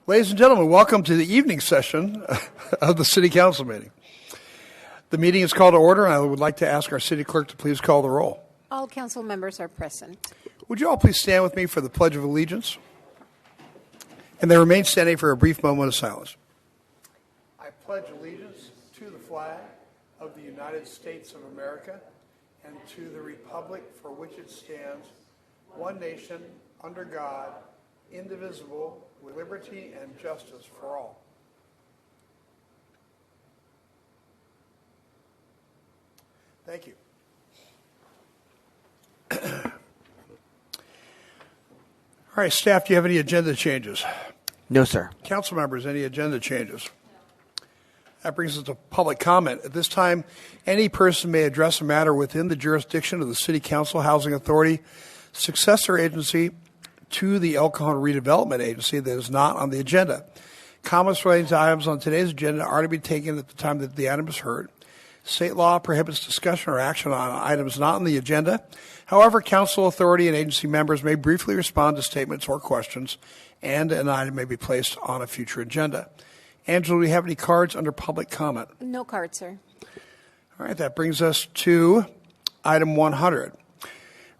Ladies and gentlemen, welcome to the evening session of the City Council meeting. The meeting is called to order, and I would like to ask our City Clerk to please call the roll. All council members are present. Would you all please stand with me for the Pledge of Allegiance? And they remain standing for a brief moment of silence. I pledge allegiance to the flag of the United States of America and to the republic for which it stands, one nation, under God, indivisible, with liberty and justice for all. Thank you. All right, staff, do you have any agenda changes? No, sir. Council members, any agenda changes? That brings us to public comment. At this time, any person may address a matter within the jurisdiction of the City Council, Housing Authority, successor agency to the El Cajon Redevelopment Agency that is not on the agenda. Comments relating to items on today's agenda are to be taken at the time that the item is heard. State law prohibits discussion or action on items not on the agenda. However, council authority and agency members may briefly respond to statements or questions, and an item may be placed on a future agenda. Angela, do we have any cards under public comment? No cards, sir. All right, that brings us to item 100.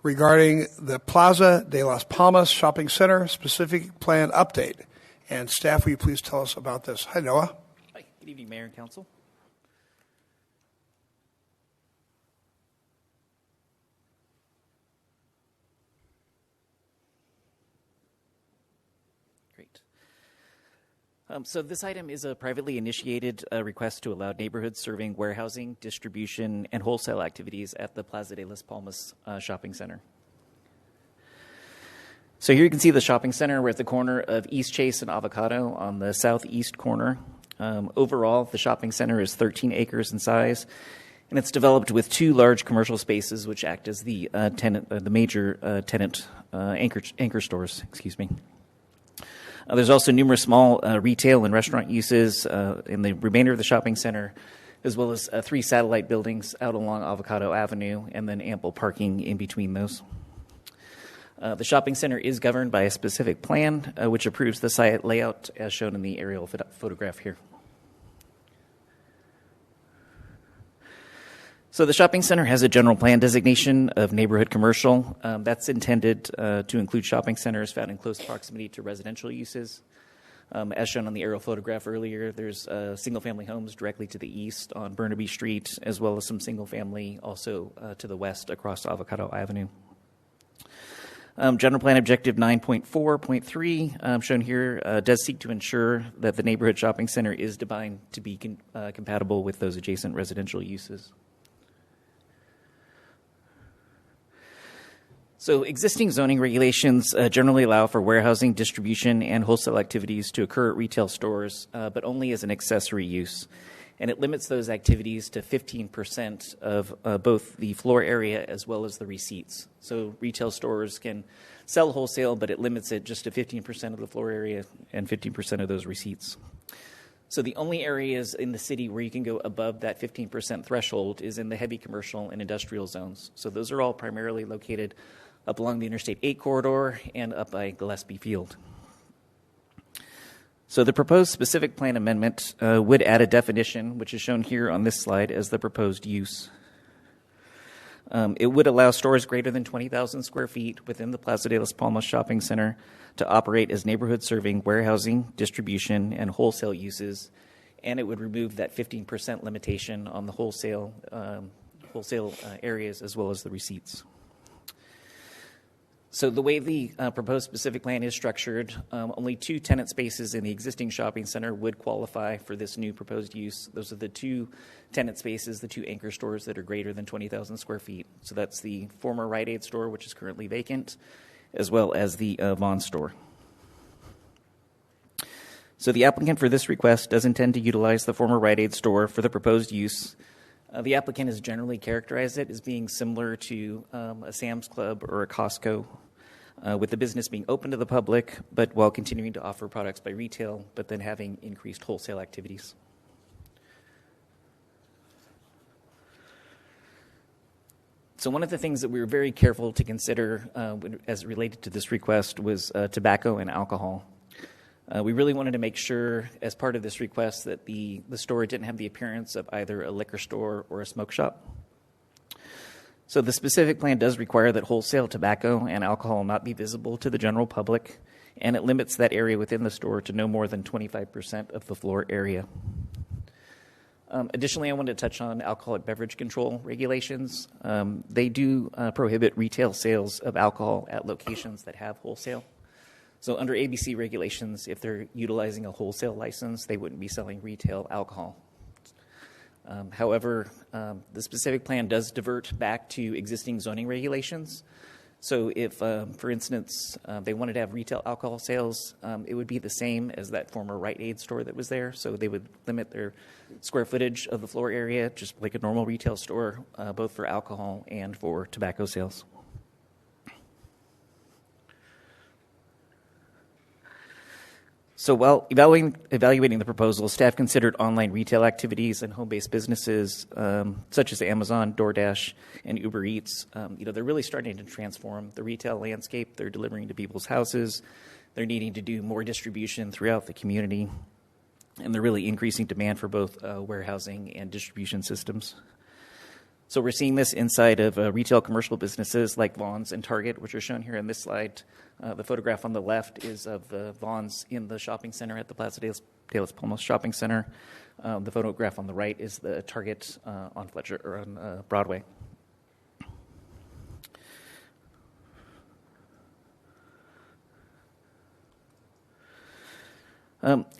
Regarding the Plaza de las Palmas Shopping Center specific plan update. And staff, will you please tell us about this? Hi, Noah. Hi, good evening, Mayor and Council. Great. So this item is a privately initiated request to allow neighborhoods serving warehousing, distribution, and wholesale activities at the Plaza de las Palmas shopping center. So here you can see the shopping center. We're at the corner of East Chase and Avocado on the southeast corner. Overall, the shopping center is 13 acres in size, and it's developed with two large commercial spaces which act as the major tenant anchor stores. Excuse me. There's also numerous small retail and restaurant uses in the remainder of the shopping center, as well as 3 satellite buildings out along Avocado Avenue, and then ample parking in between those. The shopping center is governed by a specific plan, which approves the site layout as shown in the aerial photograph here. So the shopping center has a general plan designation of neighborhood commercial. That's intended to include shopping centers found in close proximity to residential uses. As shown on the aerial photograph earlier, there's single-family homes directly to the east on Burnaby Street, as well as some single-family also to the west across Avocado Avenue. General Plan Objective 9.4.3, shown here, does seek to ensure that the neighborhood shopping center is defined to be compatible with those adjacent residential uses. So existing zoning regulations generally allow for warehousing, distribution, and wholesale activities to occur at retail stores, but only as an accessory use. And it limits those activities to 15% of both the floor area as well as the receipts. So retail stores can sell wholesale, but it limits it just to 15% of the floor area and 15% of those receipts. So the only areas in the city where you can go above that 15% threshold is in the heavy commercial and industrial zones. So those are all primarily located up along the Interstate 8 corridor and up by Gillespie Field. So the proposed specific plan amendment would add a definition, which is shown here on this slide as the proposed use. It would allow stores greater than 20,000 square feet within the Plaza de las Palmas shopping center to operate as neighborhood serving warehousing, distribution, and wholesale uses, and it would remove that 15% limitation on the wholesale areas as well as the receipts. So the way the proposed specific plan is structured, only 2 tenant spaces in the existing shopping center would qualify for this new proposed use. Those are the 2 tenant spaces, the 2 anchor stores that are greater than 20,000 square feet. So that's the former Rite Aid store, which is currently vacant, as well as the Vaughn store. So the applicant for this request does intend to utilize the former Rite Aid store for the proposed use. The applicant has generally characterized it as being similar to a Sam's Club or a Costco, with the business being open to the public, but while continuing to offer products by retail, but then having increased wholesale activities. So one of the things that we were very careful to consider as related to this request was tobacco and alcohol. We really wanted to make sure, as part of this request, that the store didn't have the appearance of either a liquor store or a smoke shop. So the specific plan does require that wholesale tobacco and alcohol not be visible to the general public, and it limits that area within the store to no more than 25% of the floor area. Additionally, I wanted to touch on alcoholic beverage control regulations. They do prohibit retail sales of alcohol at locations that have wholesale. So under ABC regulations, if they're utilizing a wholesale license, they wouldn't be selling retail alcohol. However, the specific plan does divert back to existing zoning regulations. So if, for instance, they wanted to have retail alcohol sales, it would be the same as that former Rite Aid store that was there. So they would limit their square footage of the floor area, just like a normal retail store, both for alcohol and for tobacco sales. So while evaluating the proposal, staff considered online retail activities and home-based businesses such as Amazon, DoorDash, and Uber Eats. They're really starting to transform the retail landscape. They're delivering to people's houses. They're needing to do more distribution throughout the community. And they're really increasing demand for both warehousing and distribution systems. So we're seeing this inside of retail commercial businesses like Vons and Target, which are shown here in this slide. The photograph on the left is of the Vons in the shopping center at the Plaza de los Palmos Shopping Center. The photograph on the right is the Target on Fletcher or on Broadway.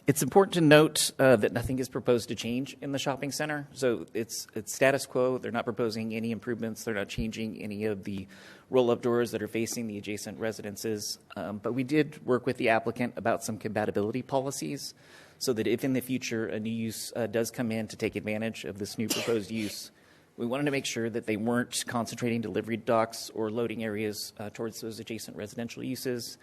It's important to note that nothing is proposed to change in the shopping center. So it's status quo. They're not proposing any improvements. They're not changing any of the roll-up doors that are facing the adjacent residences. But we did work with the applicant about some compatibility policies so that if in the future a new use does come in to take advantage of this new proposed use, we wanted to make sure that they weren't concentrating delivery docks or loading areas towards those adjacent residential uses.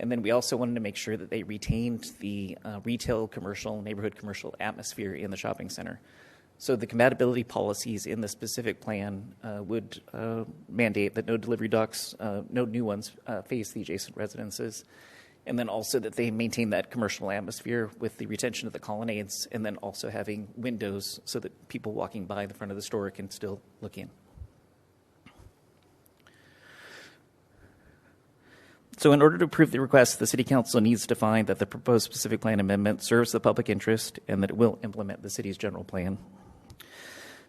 And then we also wanted to make sure that they retained the retail commercial, neighborhood commercial atmosphere in the shopping center. So the compatibility policies in the specific plan would mandate that no delivery docks, no new ones face the adjacent residences. And then also that they maintain that commercial atmosphere with the retention of the colonnades and then also having windows so that people walking by the front of the store can still look in. So in order to approve the request, the City Council needs to find that the proposed specific plan amendment serves the public interest and that it will implement the city's general plan.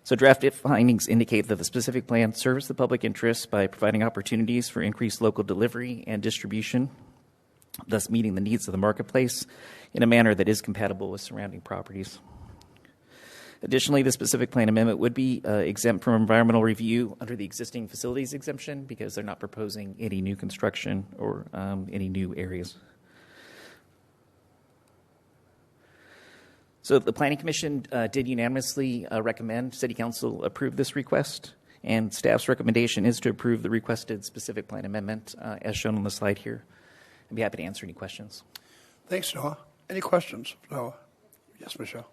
So draft findings indicate that the specific plan serves the public interest by providing opportunities for increased local delivery and distribution, thus meeting the needs of the marketplace in a manner that is compatible with surrounding properties. Additionally, the specific plan amendment would be exempt from environmental review under the existing facilities exemption because they're not proposing any new construction or any new areas. So the Planning Commission did unanimously recommend City Council approve this request, and staff's recommendation is to approve the requested specific plan amendment as shown on the slide here. I'd be happy to answer any questions. Thanks, Noah. Any questions, Noah? Yes, Michelle.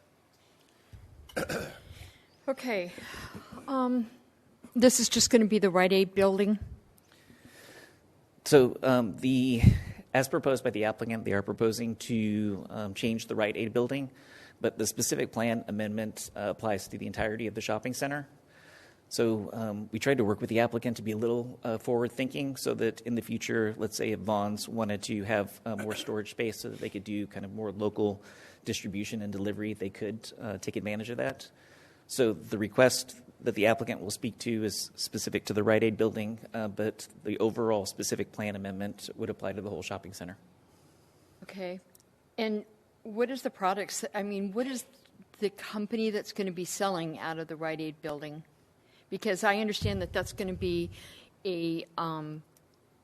Okay. This is just going to be the Rite Aid building? So as proposed by the applicant, they are proposing to change the Rite Aid building, but the specific plan amendment applies to the entirety of the shopping center. So we tried to work with the applicant to be a little forward-thinking so that in the future, let's say if Vons wanted to have more storage space so that they could do kind of more local distribution and delivery, they could take advantage of that. So the request that the applicant will speak to is specific to the Rite Aid building, but the overall specific plan amendment would apply to the whole shopping center. Okay. And what is the products, what is the company that's going to be selling out of the Rite Aid building? Because I understand that that's going to be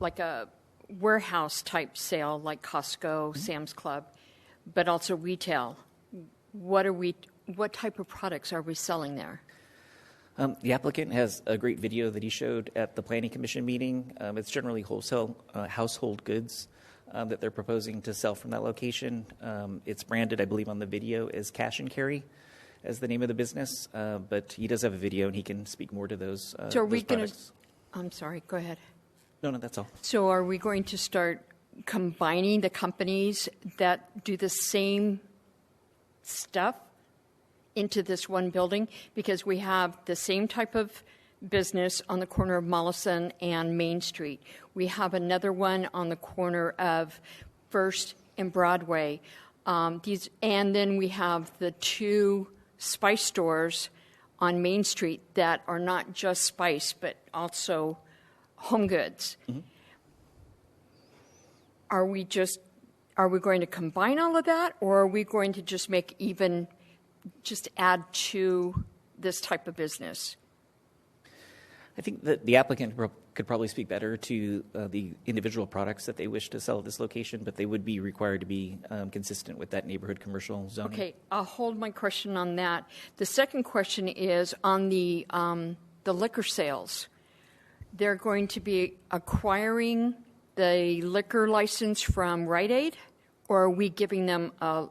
like a warehouse type sale like Costco, Sam's Club, but also retail. What type of products are we selling there? The applicant has a great video that he showed at the Planning Commission meeting. It's generally wholesale household goods that they're proposing to sell from that location. It's branded, I believe, on the video as Cash and Carry as the name of the business, but he does have a video and he can speak more to those. So are we going to? I'm sorry, go ahead. No, that's all. So are we going to start combining the companies that do the same stuff into this one building? Because we have the same type of business on the corner of Mollison and Main Street. We have another one on the corner of First and Broadway. And then we have the 2 spice stores on Main Street that are not just spice, but also home goods. Mm-hmm. Are we going to combine all of that, or are we going to just add to this type of business? I think that the applicant could probably speak better to the individual products that they wish to sell at this location, but they would be required to be consistent with that neighborhood commercial zoning. Okay, I'll hold my question on that. The second question is on the liquor sales. They're going to be acquiring the liquor license from Rite Aid, or are we giving them a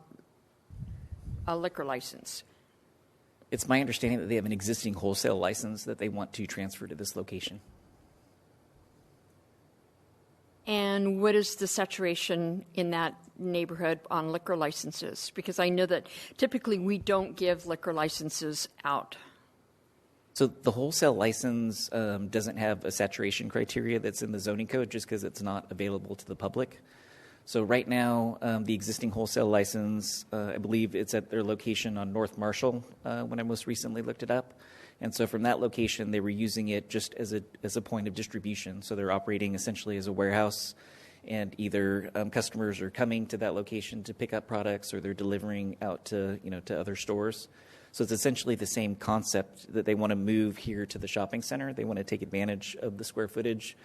liquor license? It's my understanding that they have an existing wholesale license that they want to transfer to this location. And what is the saturation in that neighborhood on liquor licenses? Because I know that typically we don't give liquor licenses out. So the wholesale license doesn't have a saturation criteria that's in the zoning code just because it's not available to the public. So right now, the existing wholesale license, I believe it's at their location on North Marshall when I most recently looked it up. And so from that location, they were using it just as a point of distribution. So they're operating essentially as a warehouse, and either customers are coming to that location to pick up products, or they're delivering out to other stores. So it's essentially the same concept that they want to move here to the shopping center. They want to take advantage of the square footage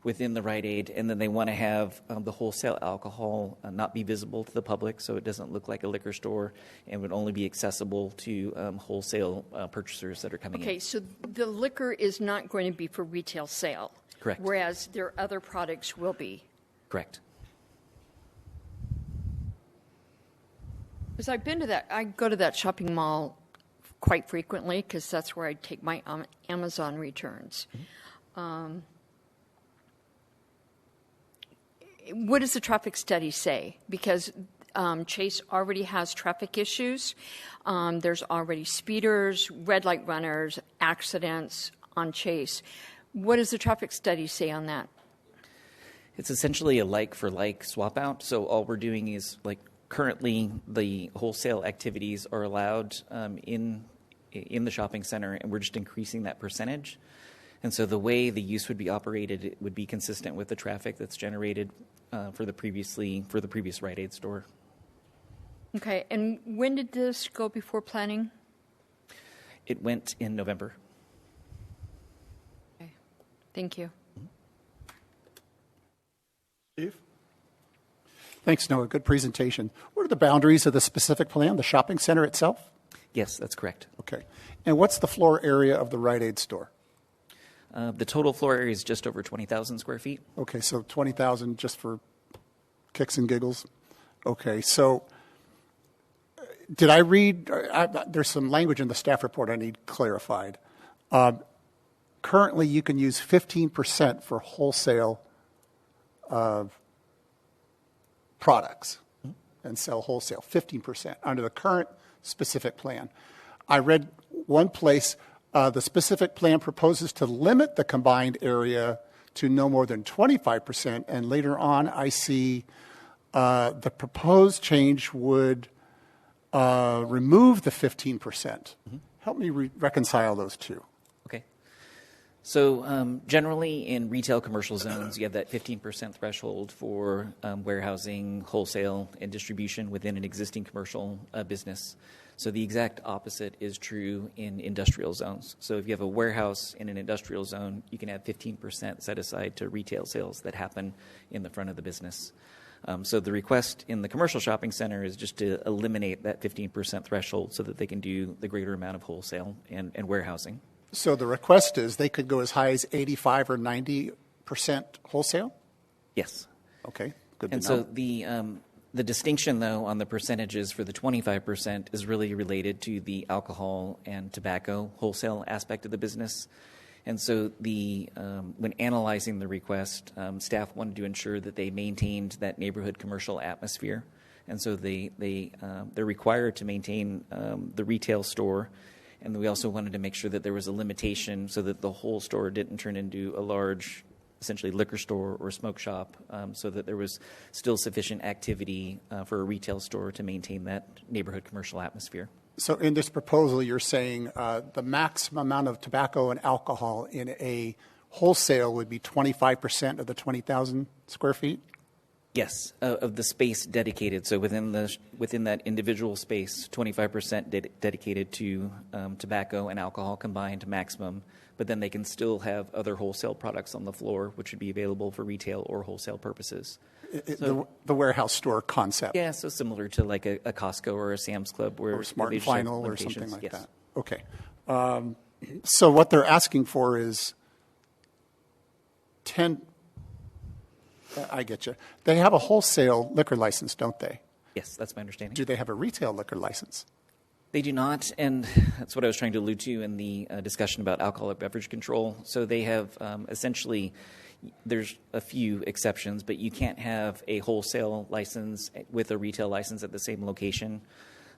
within the Rite Aid, and then they want to have the wholesale alcohol not be visible to the public, so it doesn't look like a liquor store, and would only be accessible to wholesale purchasers that are coming in. Okay, so the liquor is not going to be for retail sale. Correct. Whereas their other products will be. Correct. Because I go to that shopping mall quite frequently because that's where I take my Amazon returns. Mm-hmm. What does the traffic study say? Because Chase already has traffic issues. There's already speeders, red light runners, accidents on Chase. What does the traffic study say on that? It's essentially a like-for-like swap out. So all we're doing is, like, currently the wholesale activities are allowed in the shopping center, and we're just increasing that percentage. And so the way the use would be operated, it would be consistent with the traffic that's generated for the previous Rite Aid store. Okay, and when did this go before planning? It went in November. Okay, thank you. Steve? Thanks, Noah. Good presentation. What are the boundaries of the specific plan, the shopping center itself? Yes, that's correct. Okay. And what's the floor area of the Rite Aid store? The total floor area is just over 20,000 square feet. Okay, so 20,000 just for kicks and giggles. Okay, so did I read, there's some language in the staff report I need clarified. Currently, you can use 15% for wholesale products and sell wholesale, 15% under the current specific plan. I read one place, the specific plan proposes to limit the combined area to no more than 25%, and later on I see the proposed change would remove the 15%. Mm-hmm. Help me reconcile those two. Okay. So generally in retail commercial zones, you have that 15% threshold for warehousing, wholesale, and distribution within an existing commercial business. So the exact opposite is true in industrial zones. So if you have a warehouse in an industrial zone, you can have 15% set aside to retail sales that happen in the front of the business. So the request in the commercial shopping center is just to eliminate that 15% threshold so that they can do the greater amount of wholesale and warehousing. So the request is they could go as high as 85 or 90% wholesale? Yes. Okay, good to and know. So the distinction, though, on the percentages for the 25% is really related to the alcohol and tobacco wholesale aspect of the business. And so when analyzing the request, staff wanted to ensure that they maintained that neighborhood commercial atmosphere. And so they're required to maintain the retail store. And we also wanted to make sure that there was a limitation so that the whole store didn't turn into a large, essentially liquor store or smoke shop, so that there was still sufficient activity for a retail store to maintain that neighborhood commercial atmosphere. So in this proposal, you're saying the maximum amount of tobacco and alcohol in a wholesale would be 25% of the 20,000 square feet? Yes, of the space dedicated. So within that individual space, 25% dedicated to tobacco and alcohol combined maximum. But then they can still have other wholesale products on the floor, which would be available for retail or wholesale purposes. The warehouse store concept. Yeah, so similar to like a Costco or a Sam's Club, where Or Smart they and just have Final or something limitations. like Yes. that. Okay. So what they're asking for is 10. I get you. They have a wholesale liquor license, don't they? Yes, that's my understanding. Do they have a retail liquor license? They do not, and that's what I was trying to allude to in the discussion about alcoholic beverage control. So they have essentially, there's a few exceptions, but you can't have a wholesale license with a retail license at the same location.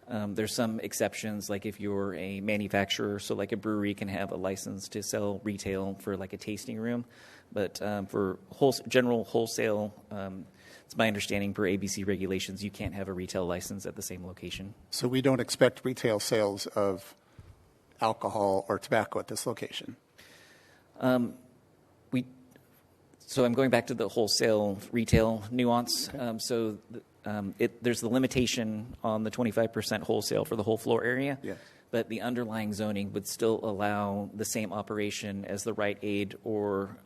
There's some exceptions, like if you're a manufacturer, so like a brewery can have a license to sell retail for like a tasting room. But for general wholesale, it's my understanding per ABC regulations, you can't have a retail license at the same location. So we don't expect retail sales of alcohol or tobacco at this location? So I'm going back to the wholesale retail nuance. There's the limitation on the 25% wholesale for the whole floor area. Yes. But the underlying zoning would still allow the same operation as the Rite Aid or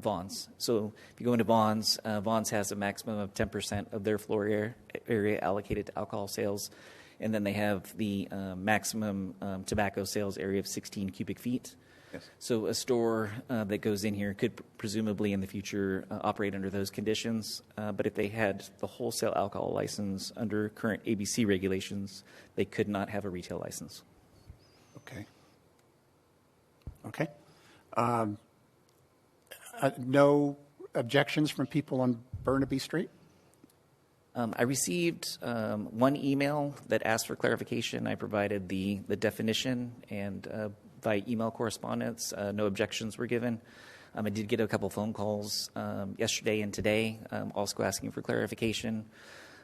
Vaughn's. So if you go into Vaughn's, Vaughn's has a maximum of 10% of their floor area allocated to alcohol sales. And then they have the maximum tobacco sales area of 16 cubic feet. Yes. So a store that goes in here could presumably in the future operate under those conditions. But if they had the wholesale alcohol license under current ABC regulations, they could not have a retail license. Okay. Okay. No objections from people on Burnaby Street? I received one email that asked for clarification. I provided the definition, and by email correspondence, no objections were given. I did get a couple phone calls yesterday and today, also asking for clarification.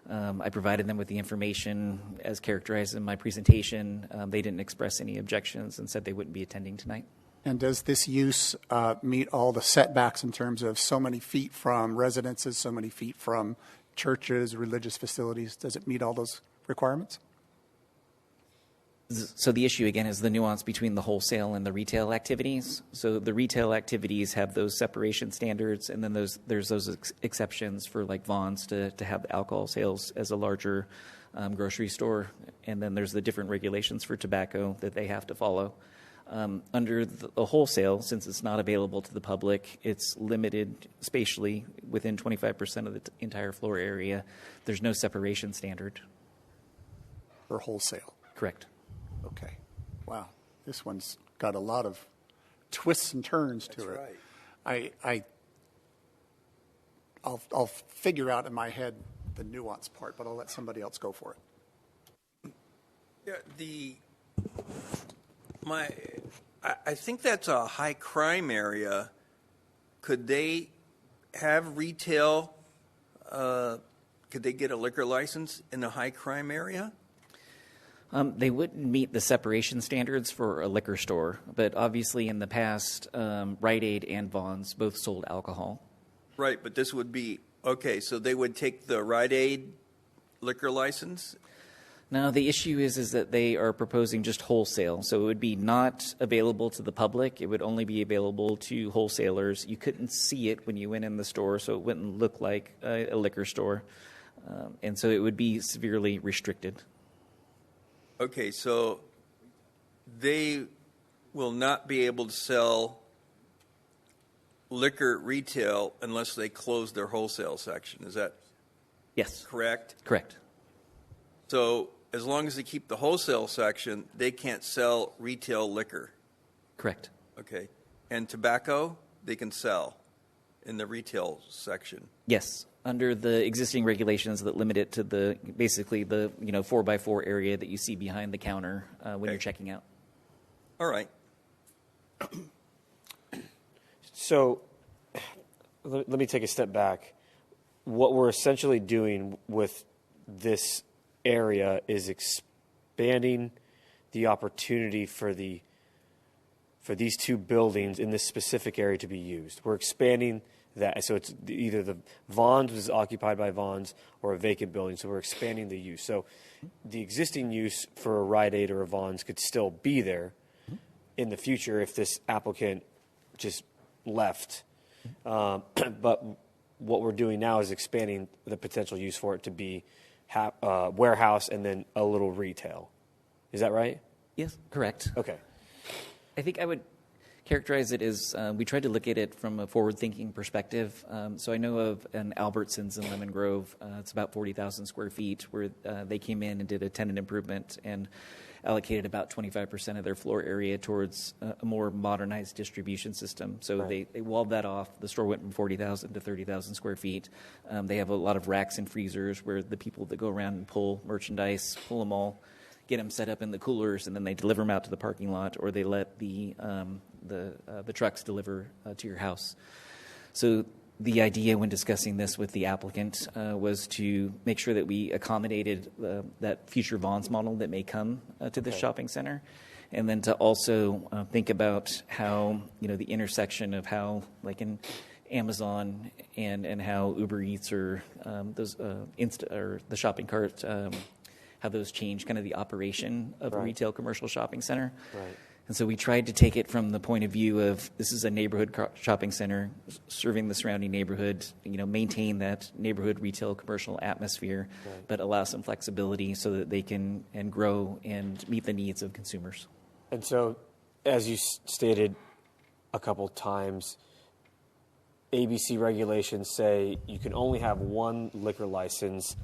I provided them with the information as characterized in my presentation. They didn't express any objections and said they wouldn't be attending tonight. And does this use meet all the setbacks in terms of so many feet from residences, so many feet from churches, religious facilities? Does it meet all those requirements? So the issue, again, is the nuance between the wholesale and the retail activities. So the retail activities have those separation standards, and then there's those exceptions for like Vaughn's to have the alcohol sales as a larger grocery store. And then there's the different regulations for tobacco that they have to follow. Under the wholesale, since it's not available to the public, it's limited spatially within 25% of the entire floor area. There's no separation standard. For wholesale? Correct. Okay. Wow. This one's got a lot of twists and turns to it. Right. I'll figure out in my head the nuance part, but I'll let somebody else go for it. Yeah, I think that's a high crime area. Could they have retail? Could they get a liquor license in a high crime area? They wouldn't meet the separation standards for a liquor store, but obviously in the past, Rite Aid and Vaughn's both sold alcohol. Right, but this would be, okay, so they would take the Rite Aid liquor license? Now, the issue is that they are proposing just wholesale, so it would be not available to the public. It would only be available to wholesalers. You couldn't see it when you went in the store, so it wouldn't look like a liquor store. And so it would be severely restricted. Okay, so they will not be able to sell liquor retail unless they close their wholesale section. Is that Yes. correct? Correct. So as long as they keep the wholesale section, they can't sell retail liquor. Correct. Okay. and tobacco they can sell in the retail section. Yes, under the existing regulations that limit it to basically the 4x4 area that you see behind the counter when you're checking out. All right. So let me take a step back. What we're essentially doing with this area is expanding the opportunity for these two buildings in this specific area to be used. We're expanding that. So it's either the Vons is occupied by Vons or a vacant building. So we're expanding the use. So the existing use for a Rite Aid or a Vons could still be there in the future if this applicant just left. But what we're doing now is expanding the potential use for it to be warehouse and then a little retail. Is that right? Yes, correct. Okay. I think I would characterize it as we tried to look at it from a forward-thinking perspective. So I know of an Albertsons in Lemon Grove. It's about 40,000 square feet where they came in and did a tenant improvement and allocated about 25% of their floor area towards a more modernized distribution system. So Right. they walled that off. The store went from 40,000 to 30,000 square feet. They have a lot of racks and freezers where the people that go around and pull merchandise, pull them all, get them set up in the coolers, and then they deliver them out to the parking lot, or they let the trucks deliver to your house. So the idea when discussing this with the applicant was to make sure that we accommodated that future Vons model that may come to this shopping center, and then to also think about how the intersection of how like in Amazon and how Uber Eats or those or the shopping cart. How those change kind of the operation of a Right. retail commercial shopping center. Right. And so we tried to take it from the point of view of this is a neighborhood shopping center serving the surrounding neighborhood, maintain that neighborhood retail commercial atmosphere, Right. but allow some flexibility so that they can grow and meet the needs of consumers. And so, as you stated a couple times, ABC regulations say you can only have one liquor license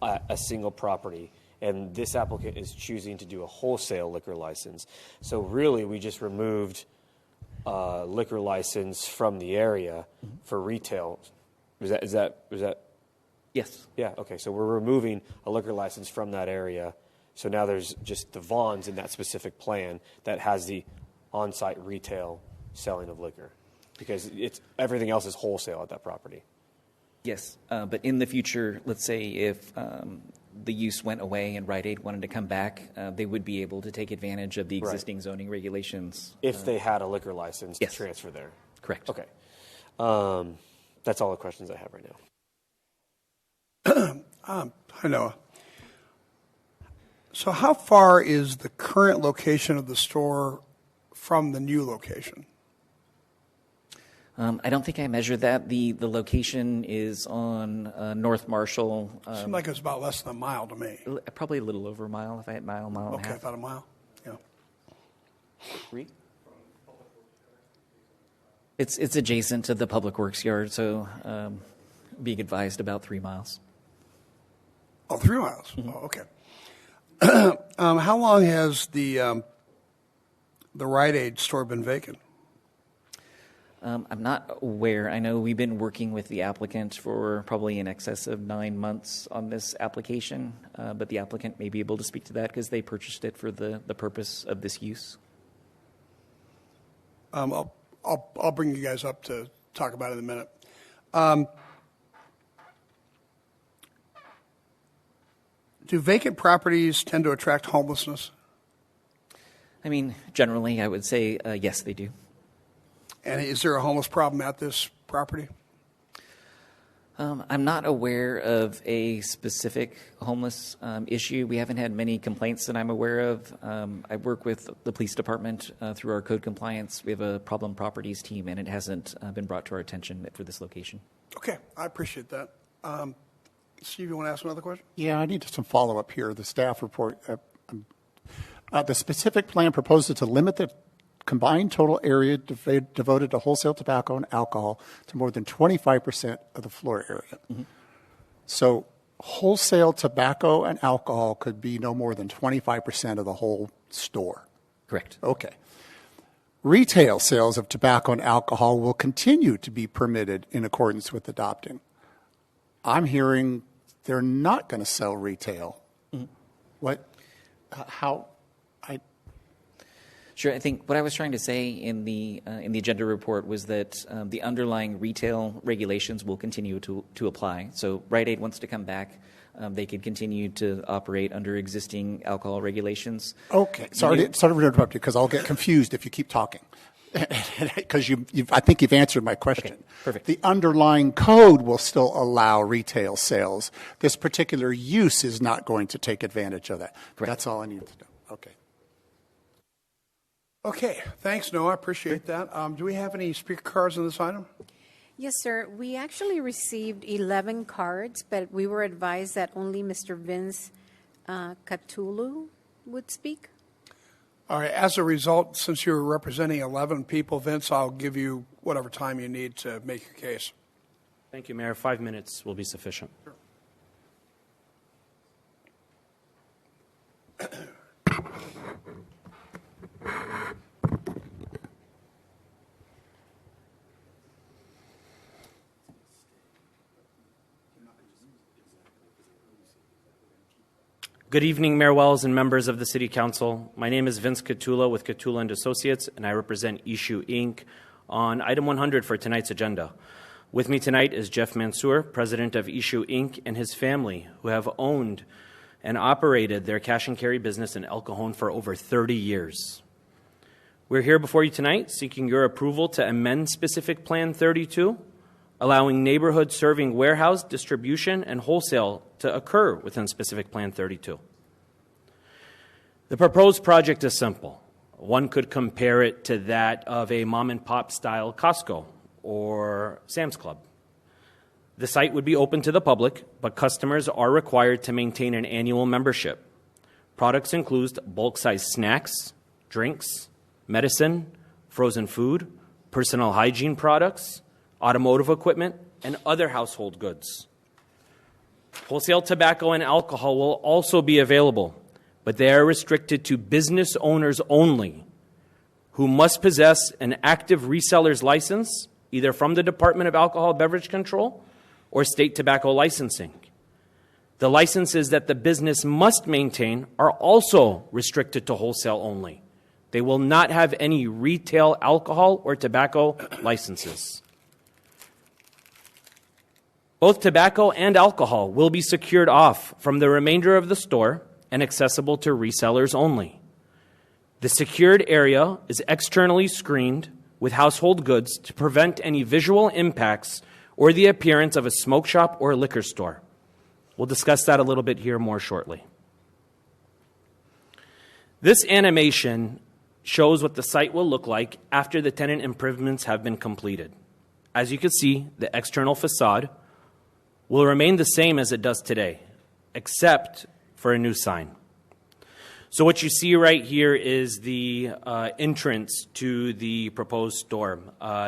at a single property. And this applicant is choosing to do a wholesale liquor license. So really, we just removed a liquor license from the area for retail. Is that? Yes. Yeah. Okay. So we're removing a liquor license from that area. So now there's just the Vons in that specific plan that has the on-site retail selling of liquor, because everything else is wholesale at that property. Yes. But in the future, let's say if the use went away and Rite Aid wanted to come back, they would be able to take advantage of the existing zoning regulations. If they had a liquor license Yes. to transfer there. Correct. Okay. That's all the questions I have right now. Hi, Noah. So how far is the current location of the store from the new location? I don't think I measured that. The location is on North Marshall. Seemed like it was about less than a mile to me. Probably a little over a mile, if I had mile and a Okay, half. about a mile. Yeah. It's adjacent to the Public Works yard, so being advised about 3 miles. Oh, 3 miles. Oh, okay. How long has the Rite Aid store been vacant? I'm not aware. I know we've been working with the applicant for probably in excess of 9 months on this application, but the applicant may be able to speak to that because they purchased it for the purpose of this use. I'll bring you guys up to talk about it in a minute. Do vacant properties tend to attract homelessness? I mean, generally, I would say yes, they do. And is there a homeless problem at this property? I'm not aware of a specific homeless issue. We haven't had many complaints that I'm aware of. I work with the police department through our code compliance. We have a problem properties team, and it hasn't been brought to our attention for this location. Okay, I appreciate that. Steve, you want to ask another question? Yeah, I need some follow-up here. The staff report, the specific plan proposes to limit the combined total area devoted to wholesale tobacco and alcohol to more than 25% of the floor area. Mm-hmm. So wholesale tobacco and alcohol could be no more than 25% of the whole store. Correct. Okay. Retail sales of tobacco and alcohol will continue to be permitted in accordance with adopting. I'm hearing they're not going to sell retail. What? How? Sure. I think what I was trying to say in the agenda report was that the underlying retail regulations will continue to apply. So Rite Aid wants to come back. They could continue to operate under existing alcohol regulations. Okay. Sorry to interrupt you because I'll get confused if you keep talking. Because I think you've answered my question. Okay, perfect. The underlying code will still allow retail sales. This particular use is not going to take advantage of that. Correct. That's all I need to know. Okay. Okay, thanks, Noah. I appreciate that. Do we have any speaker cards on this item? Yes, sir. We actually received 11 cards, but we were advised that only Mr. Vince Catulu would speak. All right, as a result, since you're representing 11 people, Vince, I'll give you whatever time you need to make your case. Thank you, Mayor. 5 minutes will be sufficient. Good evening, Mayor Wells and members of the City Council. My name is Vince Catula with Catula & Associates, and I represent Issue Inc. on item 100 for tonight's agenda. With me tonight is Jeff Mansour, president of Issue Inc., and his family, who have owned and operated their cash and carry business in El Cajon for over 30 years. We're here before you tonight seeking your approval to amend Specific Plan 32, allowing neighborhood serving warehouse, distribution, and wholesale to occur within Specific Plan 32. The proposed project is simple. One could compare it to that of a mom-and-pop style Costco or Sam's Club. The site would be open to the public, but customers are required to maintain an annual membership. Products include bulk-size snacks, drinks, medicine, frozen food, personal hygiene products, automotive equipment, and other household goods. Wholesale tobacco and alcohol will also be available, but they are restricted to business owners only, who must possess an active reseller's license, either from the Department of Alcohol Beverage Control or state tobacco licensing. The licenses that the business must maintain are also restricted to wholesale only. They will not have any retail alcohol or tobacco licenses. Both tobacco and alcohol will be secured off from the remainder of the store and accessible to resellers only. The secured area is externally screened with household goods to prevent any visual impacts or the appearance of a smoke shop or a liquor store. We'll discuss that a little bit here more shortly. This animation shows what the site will look like after the tenant improvements have been completed. As you can see, the external facade will remain the same as it does today, except for a new sign. So what you see right here is the entrance to the proposed store.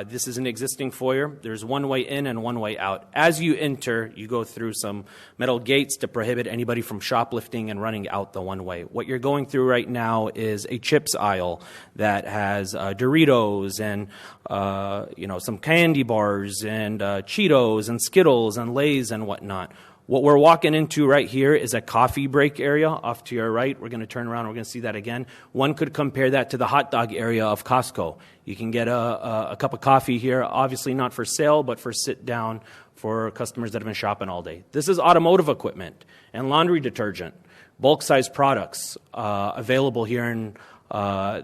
This is an existing foyer. There's one way in and one way out. As you enter, you go through some metal gates to prohibit anybody from shoplifting and running out the one way. What you're going through right now is a chips aisle that has Doritos and some candy bars and Cheetos and Skittles and Lay's and whatnot. What we're walking into right here is a coffee break area off to your right. We're going to turn around. We're going to see that again. One could compare that to the hot dog area of Costco. You can get a cup of coffee here, obviously not for sale, but for sit down for customers that have been shopping all day. This is automotive equipment and laundry detergent, bulk size products available here in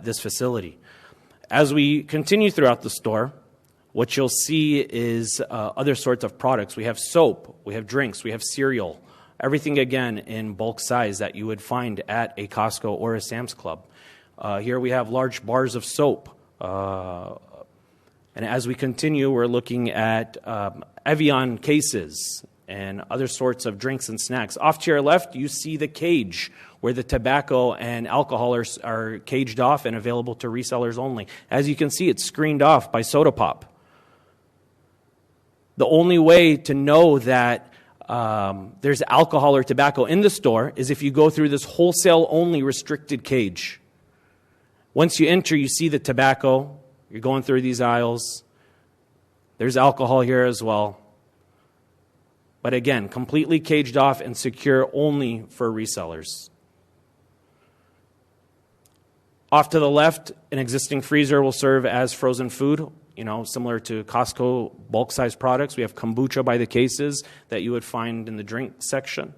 this facility. As we continue throughout the store, what you'll see is other sorts of products. We have soap, we have drinks, we have cereal, everything again in bulk size that you would find at a Costco or a Sam's Club. Here we have large bars of soap. And as we continue, we're looking at Evian cases and other sorts of drinks and snacks. Off to your left, you see the cage where the tobacco and alcohol are caged off and available to resellers only. As you can see, it's screened off by soda pop. The only way to know that there's alcohol or tobacco in the store is if you go through this wholesale-only restricted cage. Once you enter, you see the tobacco. You're going through these aisles. There's alcohol here as well. But again, completely caged off and secure only for resellers. Off to the left, an existing freezer will serve as frozen food, similar to Costco bulk-size products. We have kombucha by the cases that you would find in the drink section.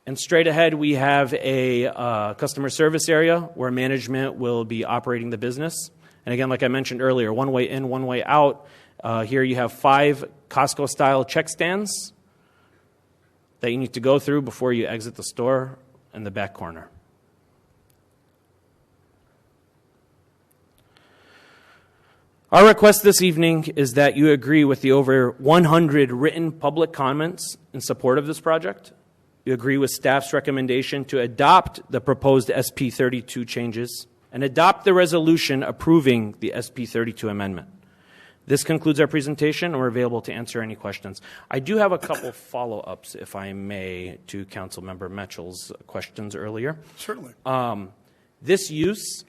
And straight ahead, we have a customer service area where management will be operating the business. And again, like I mentioned earlier, one way in, one way out. Here you have 5 Costco-style check stands that you need to go through before you exit the store in the back corner. Our request this evening is that you agree with the over 100 written public comments in support of this project. You agree with staff's recommendation to adopt the proposed SP 32 changes and adopt the resolution approving the SP 32 amendment. This concludes our presentation, and we're available to answer any questions. I do have a couple follow-ups, if I may, to Councilmember Mitchell's questions earlier. Certainly. This use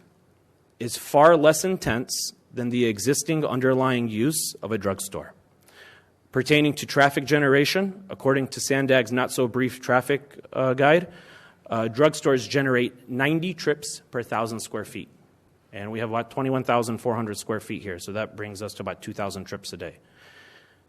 is far less intense than the existing underlying use of a drugstore. Pertaining to traffic generation, according to Sandag's not-so-brief traffic guide, drugstores generate 90 trips per 1,000 square feet. And we have about 21,400 square feet here, so that brings us to about 2,000 trips a day.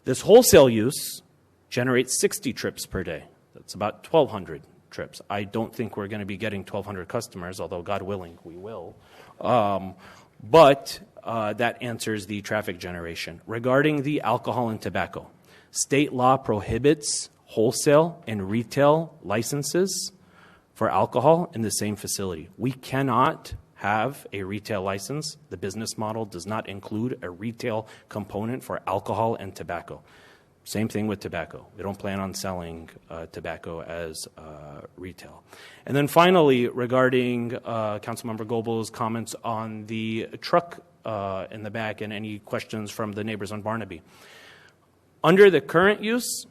This wholesale use generates 60 trips per day. That's about 1,200 trips. I don't think we're going to be getting 1,200 customers, although God willing, we will. But that answers the traffic generation. Regarding the alcohol and tobacco, state law prohibits wholesale and retail licenses for alcohol in the same facility. We cannot have a retail license. The business model does not include a retail component for alcohol and tobacco. Same thing with tobacco. We don't plan on selling tobacco as retail. And then finally, regarding Councilmember Goebel's comments on the truck in the back and any questions from the neighbors on Barnaby. Under the current use,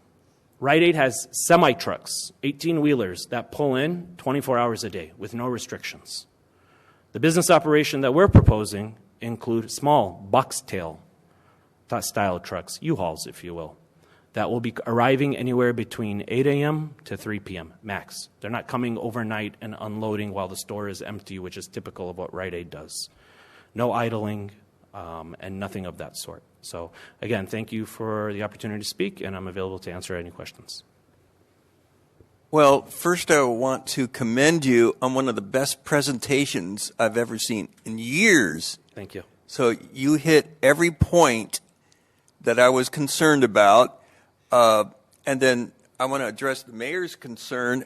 Rite Aid has semi-trucks, 18-wheelers, that pull in 24 hours a day with no restrictions. The business operation that we're proposing include small box-tail style trucks, U-Hauls, if you will, that will be arriving anywhere between 8 a.m. to 3 p.m. max. They're not coming overnight and unloading while the store is empty, which is typical of what Rite Aid does. No idling and nothing of that sort. So, again, thank you for the opportunity to speak, and I'm available to answer any questions. Well, first I want to commend you on one of the best presentations I've ever seen in years. Thank you. So you hit every point that I was concerned about. And then I want to address the mayor's concern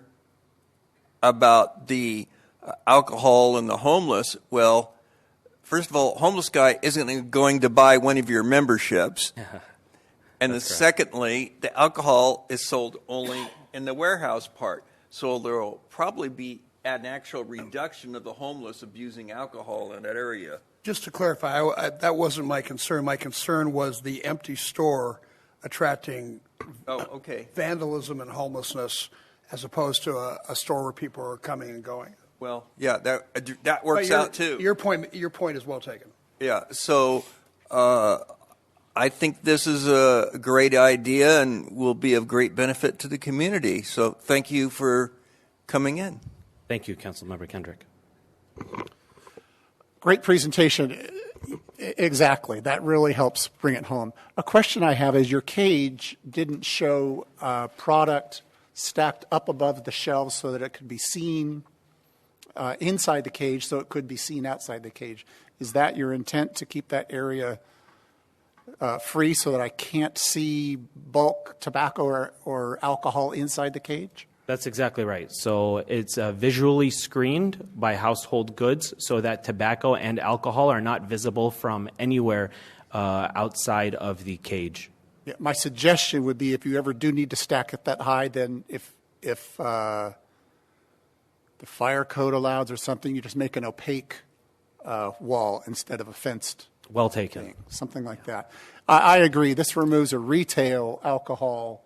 about the alcohol and the homeless. Well, first of all, a homeless guy isn't going to buy one of your memberships. And secondly, the alcohol is sold only in the warehouse part. So there will probably be an actual reduction of the homeless abusing alcohol in that area. Just to clarify, that wasn't my concern. My concern was the empty store attracting vandalism and homelessness as opposed to a store where people are coming and going. Well, yeah, that works out too. Your point is well taken. Yeah, so I think this is a great idea and will be of great benefit to the community. So thank you for coming in. Thank you, Councilmember Kendrick. Great presentation. Exactly. That really helps bring it home. A question I have is your cage didn't show product stacked up above the shelves so that it could be seen inside the cage so it could be seen outside the cage. Is that your intent, to keep that area free so that I can't see bulk tobacco or alcohol inside the cage? That's exactly right. So it's visually screened by household goods so that tobacco and alcohol are not visible from anywhere outside of the cage. Yeah, my suggestion would be if you ever do need to stack it that high, then if the fire code allows or something, you just make an opaque wall instead of a fenced. Well taken. Thing, something like that. I agree. This removes a retail alcohol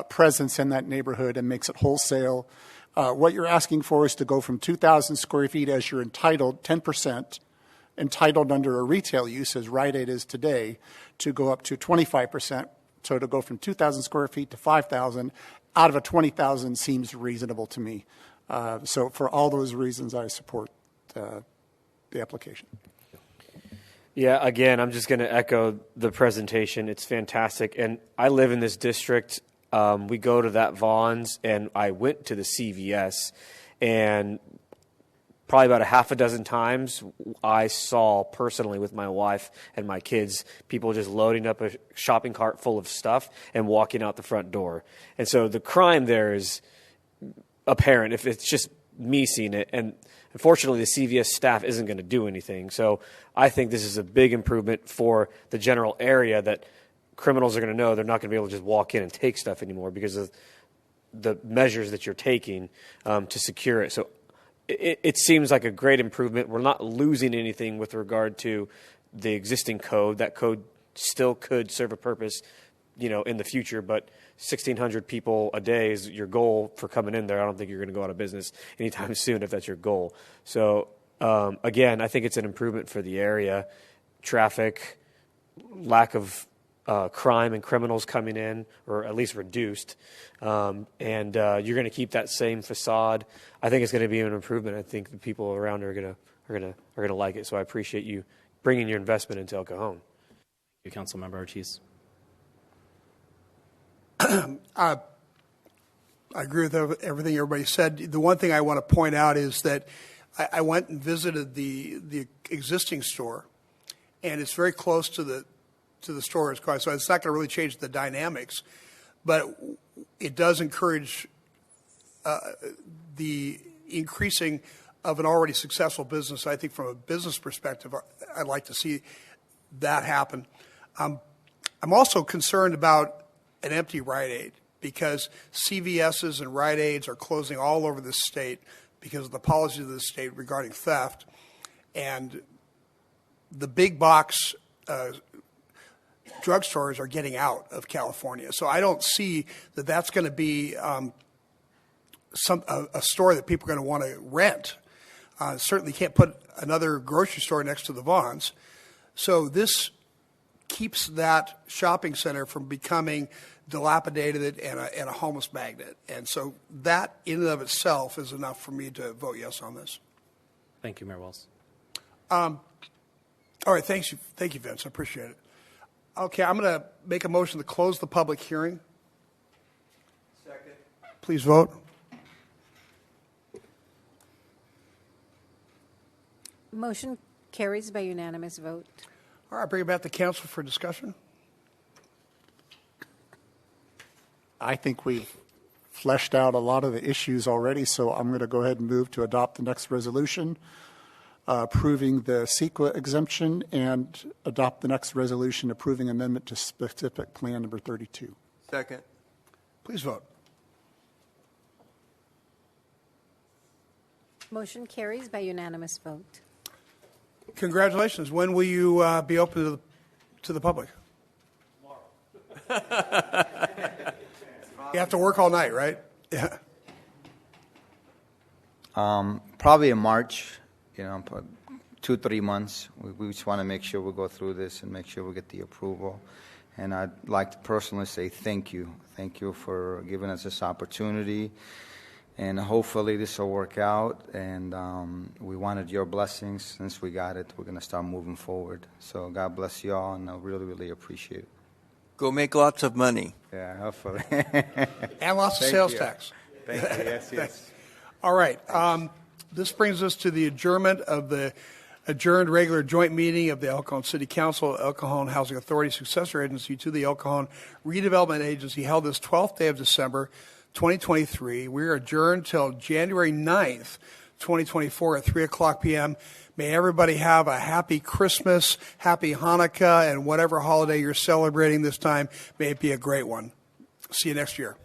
presence in that neighborhood and makes it wholesale. What you're asking for is to go from 2,000 square feet as you're entitled, 10%, entitled under a retail use as Rite Aid is today, to go up to 25%. So to go from 2,000 square feet to 5,000 out of a 20,000 seems reasonable to me. So for all those reasons, I support the application. Yeah, again, I'm just going to echo the presentation. It's fantastic. And I live in this district. We go to that Vaughn's, and I went to the CVS, and probably about a half a dozen times I saw personally with my wife and my kids people just loading up a shopping cart full of stuff and walking out the front door. And so the crime there is apparent if it's just me seeing it. And unfortunately, the CVS staff isn't going to do anything. So I think this is a big improvement for the general area that criminals are going to know they're not going to be able to just walk in and take stuff anymore because of the measures that you're taking to secure it. So it seems like a great improvement. We're not losing anything with regard to the existing code. That code still could serve a purpose, in the future, but 1,600 people a day is your goal for coming in there. I don't think you're going to go out of business anytime soon if that's your goal. So, again, I think it's an improvement for the area. Traffic, lack of crime and criminals coming in, or at least reduced, and you're going to keep that same facade. I think it's going to be an improvement. I think the people around are going to like it. So I appreciate you bringing your investment into El Cajon. Thank you, Councilmember Ortiz. I agree with everything everybody said. The one thing I want to point out is that I went and visited the existing store, and it's very close to the store. So it's not going to really change the dynamics, but it does encourage the increasing of an already successful business. I think from a business perspective, I'd like to see that happen. I'm also concerned about an empty Rite Aid because CVS's and Rite Aids are closing all over the state because of the policies of the state regarding theft. And the big box drugstores are getting out of California. So I don't see that that's going to be a store that people are going to want to rent. Certainly can't put another grocery store next to the Vaughn's. So this keeps that shopping center from becoming dilapidated and a homeless magnet. And so that in and of itself is enough for me to vote yes on this. Thank you, Mayor Wells. All right, thank you, Vince. I appreciate it. Okay, I'm going to make a motion to close the public hearing. Second. Please vote. Motion carries by unanimous vote. All right, bring it back to council for discussion. I think we've fleshed out a lot of the issues already, so I'm going to go ahead and move to adopt the next resolution, approving the CEQA exemption, and adopt the next resolution approving amendment to specific plan number 32. Second. Please vote. Motion carries by unanimous vote. Congratulations. When will you be open to the public? Tomorrow. You have to work all night, right? Yeah. Probably in March, 2-3 months. We just want to make sure we go through this and make sure we get the approval. And I'd like to personally say thank you. Thank you for giving us this opportunity. And hopefully this will work out. And we wanted your blessings. Since we got it, we're going to start moving forward. So God bless you all, and I really, really appreciate it. Go make lots of money. Yeah, hopefully. And lots of sales tax. Thank you. Yes. All right. This brings us to the adjournment of the adjourned regular joint meeting of the El Cajon City Council, El Cajon Housing Authority, successor agency to the El Cajon Redevelopment Agency, held this 12th day of December, 2023. We are adjourned till January 9th, 2024 at 3 o'clock p.m. May everybody have a happy Christmas, happy Hanukkah, and whatever holiday you're celebrating this time, may it be a great one. See you next year.